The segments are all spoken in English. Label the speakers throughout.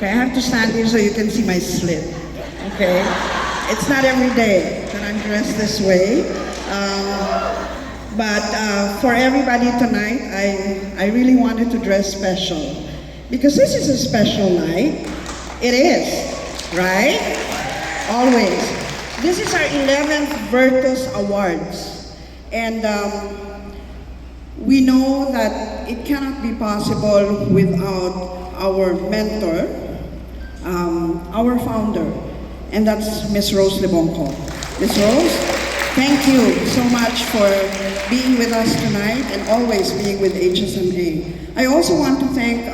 Speaker 1: Okay, I have to stand here so you can see my slit. Okay, it's not every day that I'm dressed this way. But for everybody tonight, I really wanted to dress special because this is a special night. It is, right? Always. This is our 11th Virtus Awards. And we know that it cannot be possible without our mentor, our founder, and that's Ms. Rose Lebonco. Ms. Rose, thank you so much for being with us tonight and always being with HSMA. I also want to thank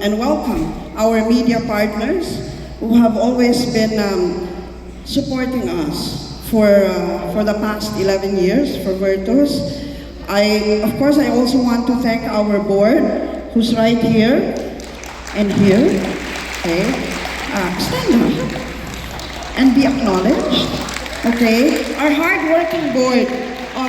Speaker 1: and welcome our media partners who have always been supporting us for the past 11 years for Virtus. Of course, I also want to thank our board, who's right here and here. Okay, stand up and be acknowledged. Okay, our hard-working board of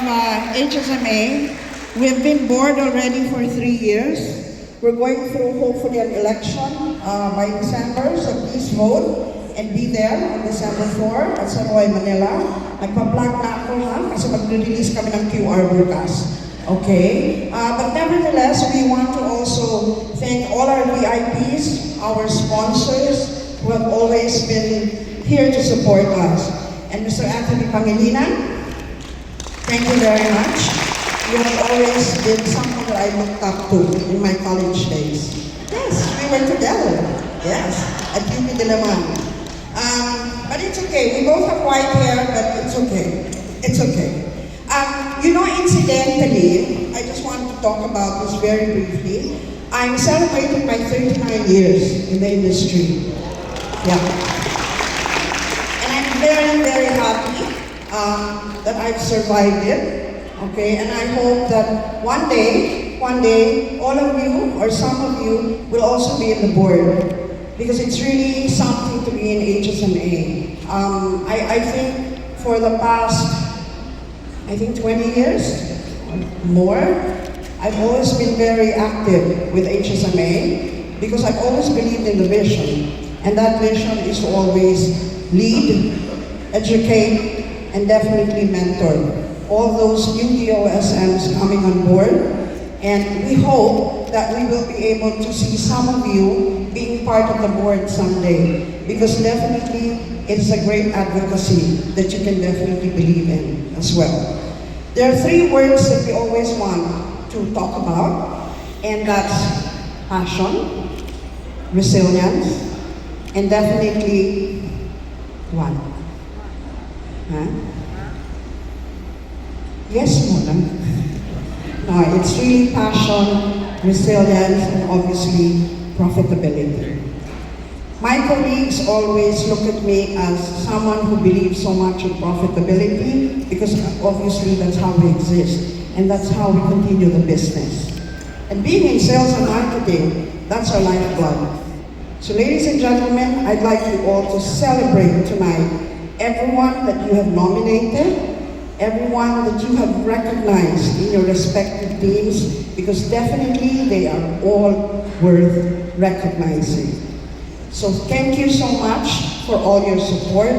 Speaker 1: HSMA, we've been board already for 3 years. We're going through hopefully an election by December, so please vote and be there on December 4 at San Roy, Manila. Nagpa-plug na ako ha, kasi mag-release kami ng QR bukas. Okay? But nevertheless, we want to also thank all our VIPs, our sponsors, who have always been here to support us. And Mr. Anthony Pangilinan, thank you very much. You have always been someone that I looked up to in my college days. Yes, we were together. Yes, at UP Diliman. But it's okay. We both have white hair, but it's okay. It's okay. You know, incidentally, I just want to talk about this very briefly. I'm celebrating my 39 years in the industry. Yeah. And I'm very, very happy that I've survived it. Okay, and I hope that one day, all of you or some of you will also be in the board because it's really something to be in HSMA. I think for the past, 20 years or more, I've always been very active with HSMA because I've always believed in the vision. And that vision is to always lead, educate, and definitely mentor all those new DOSMs coming on board. And we hope that we will be able to see some of you being part of the board someday because definitely it is a great advocacy that you can definitely believe in as well. There are 3 words that we always want to talk about, and that's passion, resilience, and definitely what? Huh? Yes, muna. No, it's really passion, resilience, and obviously profitability. My colleagues always look at me as someone who believes so much in profitability because obviously that's how we exist and that's how we continue the business. And being in sales and marketing, that's our lifeblood. So ladies and gentlemen, I'd like you all to celebrate tonight everyone that you have nominated, everyone that you have recognized in your respective teams, because definitely they are all worth recognizing. So thank you so much for all your support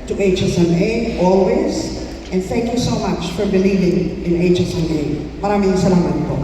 Speaker 1: to HSMA always, and thank you so much for believing in HSMA. Maraming salamat po.